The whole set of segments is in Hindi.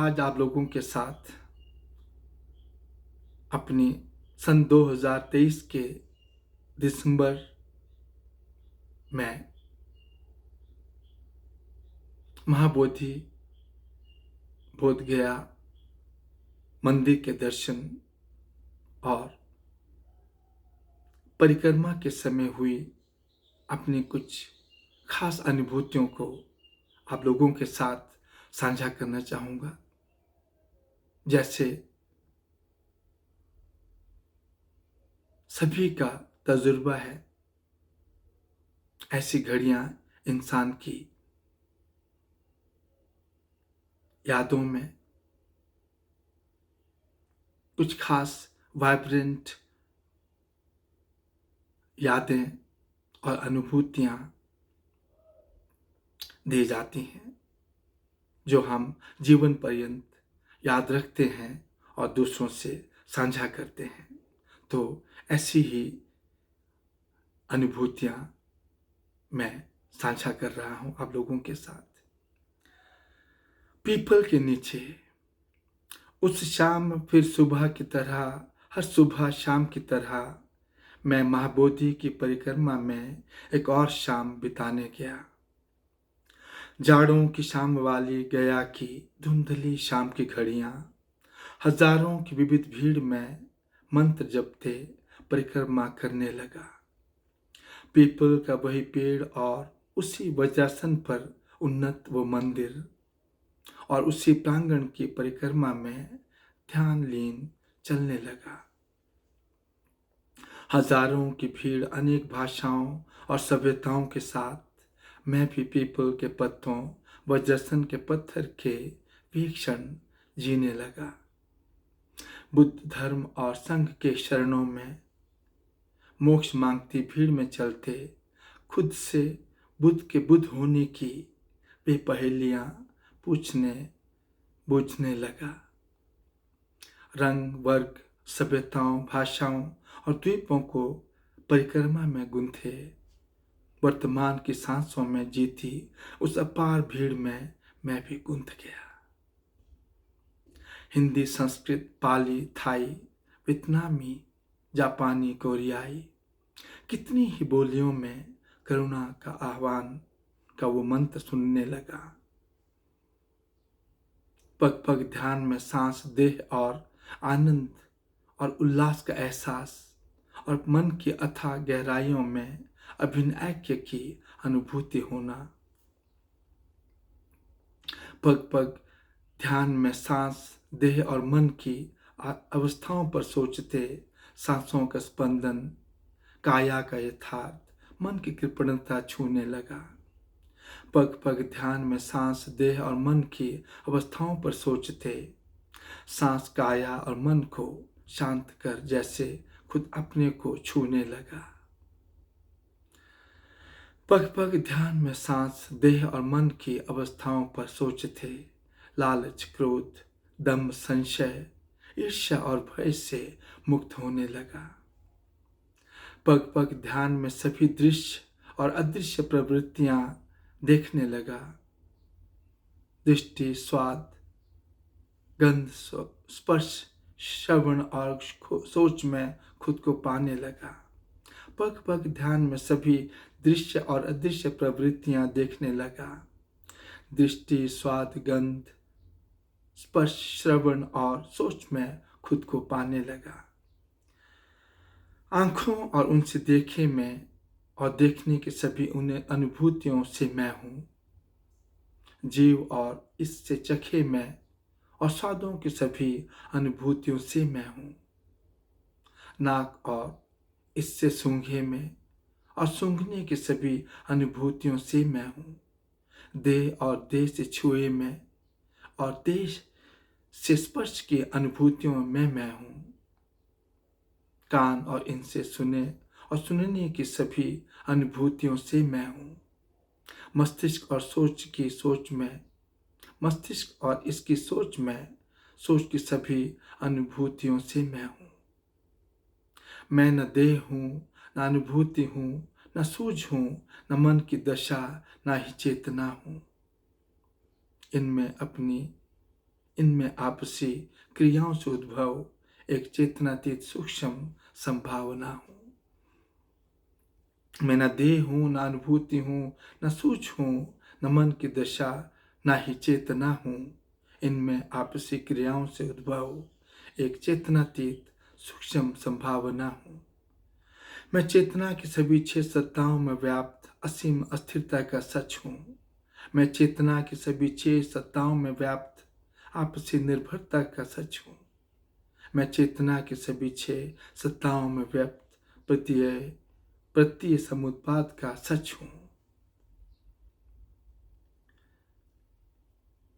आज आप लोगों के साथ अपनी सन 2023 के दिसंबर में महाबोधि बोध गया मंदिर के दर्शन और परिक्रमा के समय हुई अपनी कुछ खास अनुभूतियों को आप लोगों के साथ साझा करना चाहूँगा। जैसे सभी का तजुर्बा है, ऐसी घड़ियाँ इंसान की यादों में कुछ खास वाइब्रेंट यादें और अनुभूतियाँ दी जाती हैं, जो हम जीवन पर्यंत याद रखते हैं और दूसरों से साझा करते हैं। तो ऐसी ही अनुभूतियाँ मैं साझा कर रहा हूँ आप लोगों के साथ। पीपल के नीचे उस शाम फिर सुबह की तरह, हर सुबह शाम की तरह मैं महाबोधि की परिक्रमा में एक और शाम बिताने गया। जाड़ों की शाम वाली गया की धुंधली शाम की घड़ियां, हजारों की विविध भीड़ में मंत्र जपते परिक्रमा करने लगा। पीपल का वही पेड़ और उसी वज्रासन पर उन्नत वो मंदिर और उसी प्रांगण की परिक्रमा में ध्यान लीन चलने लगा। हजारों की भीड़, अनेक भाषाओं और सभ्यताओं के साथ मैं भी पीपल के पत्तों, वज्रासन के पत्थर के वीक्षण जीने लगा। बुद्ध धर्म और संघ के शरणों में मोक्ष मांगती भीड़ में चलते खुद से बुद्ध के बुद्ध होने की वे पहेलियां पूछने बूझने लगा। रंग, वर्ग, सभ्यताओं, भाषाओं और द्वीपों को परिक्रमा में गुंथे वर्तमान की सांसों में जीती उस अपार भीड़ में मैं भी गुंथ गया। हिंदी, संस्कृत, पाली, थाई, वियतनामी, जापानी, कोरियाई, कितनी ही बोलियों में करुणा का आह्वान का वो मंत्र सुनने लगा। पग पग ध्यान में सांस, देह और आनंद और उल्लास का एहसास और मन की अथाह गहराइयों में अभिन्न ऐक्य की अनुभूति होना। पग पग ध्यान में सांस, देह और मन की अवस्थाओं पर सोचते सांसों का स्पंदन, काया का यथार्थ मन की कृपणता छूने लगा। पग पग ध्यान में सांस, देह और मन की अवस्थाओं पर सोचते सांस, काया और मन को शांत कर जैसे खुद अपने को छूने लगा। पग पग ध्यान में सांस, देह और मन की अवस्थाओं पर सोचते लालच, क्रोध, दम्भ, संशय, ईर्ष्या और भय से मुक्त होने लगा। पग पग ध्यान में सभी दृश्य और अदृश्य प्रवृत्तियां देखने लगा। दृष्टि, स्वाद, गंध, स्पर्श, श्रवण और सोच में खुद को पाने लगा। पग पग ध्यान में सभी दृश्य और अदृश्य प्रवृत्तियां देखने लगा। दृष्टि, स्वाद, गंध, स्पर्श, श्रवण और सोच में खुद को पाने लगा। आंखों और उनसे देखे में और देखने की सभी उन्हें अनुभूतियों से मैं हूं। जीव और इससे चखे में और स्वादों की सभी अनुभूतियों से मैं हूं। नाक और इससे सूंघे में और सूंघने की सभी अनुभूतियों से मैं हूं। देह और देह से छुए में और देह से स्पर्श की अनुभूतियों में मैं हूं। कान और इनसे सुने और सुनने की सभी अनुभूतियों से मैं हूं। मस्तिष्क और सोच की सोच में, मस्तिष्क और इसकी सोच में सोच की सभी अनुभूतियों से मैं हूं। मैं न देह हूं, न अनुभूति हूं, न सूझ हूं, न मन की दशा, न ही चेतना हूं। इनमें अपनी इनमें आपसी क्रियाओं से उद्भव एक चेतनातीत सूक्ष्म संभावना हूँ। मैं न देह हूँ, न अनुभूति हूँ, न सूझ हूँ, न मन की दशा, न ही चेतना हूँ। इनमें आपसी क्रियाओं से उद्भव एक चेतनातीत सूक्ष्म संभावना हूँ। मैं चेतना की सभी 6 सत्ताओं में व्याप्त असीम अस्थिरता का सच हूँ। मैं चेतना की सभी 6 सत्ताओं में व्याप्त आपसी निर्भरता का सच हूँ। मैं चेतना की सभी 6 सत्ताओं में व्याप्त प्रत्यय समुत्पाद का सच हूँ।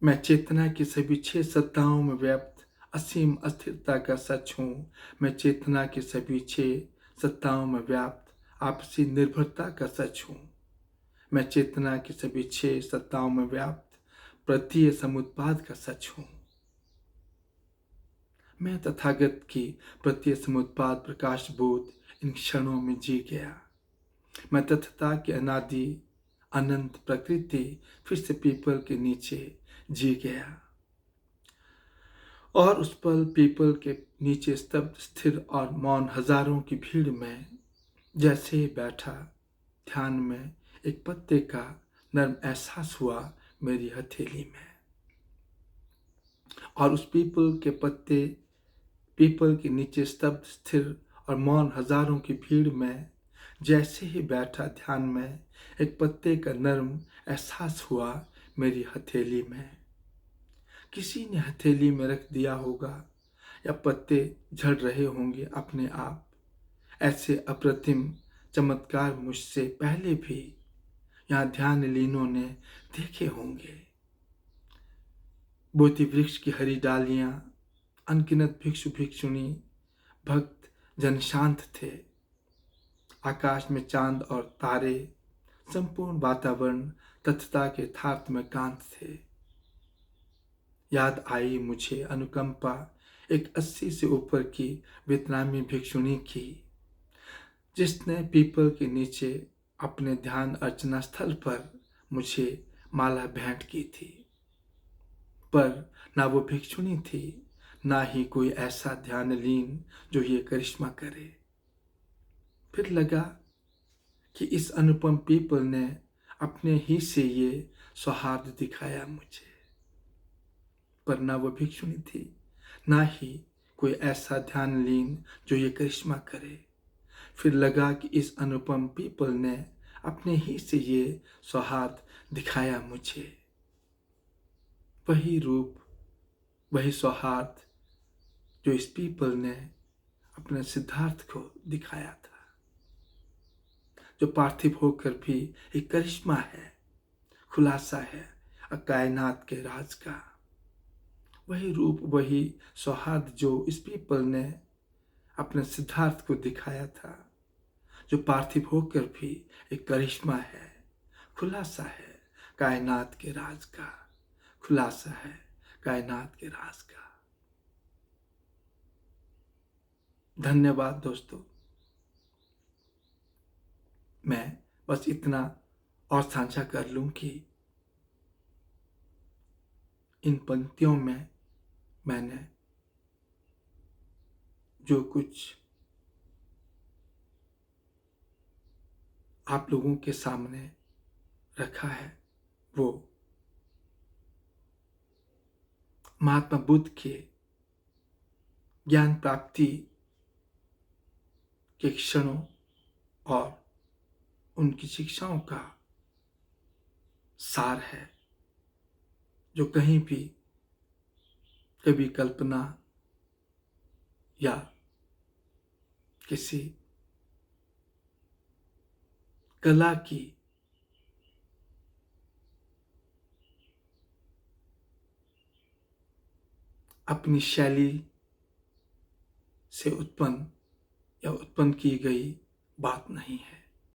मैं चेतना की सभी 6 सत्ताओं में व्याप्त असीम अस्थिरता का सच हूँ। मैं चेतना की सभी 6 सत्ताओं में व्याप्त आपसी निर्भरता का सच हूँ। मैं चेतना की सभी 6 सत्ताओं में व्याप्त प्रत्यय समुत्पाद का सच हूँ। मैं तथागत की प्रत्यय समुत्पाद प्रकाश बोध इन क्षणों में जी गया। मैं तथता की अनादि अनंत प्रकृति फिर से पीपल के नीचे जी गया और उस पल पीपल के नीचे स्तब्ध स्थिर और मौन हजारों की भीड़ में जैसे ही बैठा ध्यान में एक पत्ते का नर्म एहसास हुआ मेरी हथेली में। और उस पीपल के नीचे स्तब्ध स्थिर और मौन हजारों की भीड़ में जैसे ही बैठा ध्यान में एक पत्ते का नर्म एहसास हुआ मेरी हथेली में। किसी ने हथेली में रख दिया होगा या पत्ते झड़ रहे होंगे अपने आप। ऐसे अप्रतिम चमत्कार मुझसे पहले भी यहाँ ध्यान लीनों ने देखे होंगे। बोधि वृक्ष की हरी डालियां, अनगिनत भिक्षु भिक्षुणी, भक्त जन शांत थे। आकाश में चांद और तारे, संपूर्ण वातावरण तथता के यथार्थ में कांत थे। याद आई मुझे अनुकंपा एक 80 से ऊपर की वियतनामी भिक्षुणी की, जिसने पीपल के नीचे अपने ध्यान अर्चना स्थल पर मुझे माला भेंट की थी। पर ना वो भिक्षुणी थी, ना ही कोई ऐसा ध्यान लीन जो ये करिश्मा करे। फिर लगा कि इस अनुपम पीपल ने अपने ही से ये सौहार्द दिखाया मुझे। पर ना वो भिक्षुणी थी, ना ही कोई ऐसा ध्यान लीन जो ये करिश्मा करे। फिर लगा कि इस अनुपम पीपल ने अपने ही से ये सौहार्द दिखाया मुझे। वही रूप, वही सौहार्द जो इस पीपल ने अपने सिद्धार्थ को दिखाया था, जो पार्थिव होकर भी एक करिश्मा है, खुलासा है कायनात के राज का। वही रूप, वही सौहार्द जो इस पीपल ने अपने सिद्धार्थ को दिखाया था, जो पार्थिव होकर भी एक करिश्मा है, खुलासा है कायनात के राज का, खुलासा है कायनात के राज का। धन्यवाद दोस्तों। मैं बस इतना और साझा कर लूं कि इन पंक्तियों में मैंने जो कुछ आप लोगों के सामने रखा है वो महात्मा बुद्ध के ज्ञान प्राप्ति के क्षणों और उनकी शिक्षाओं का सार है, जो कहीं भी कभी कल्पना या किसी कला की अपनी शैली से उत्पन्न की गई बात नहीं है।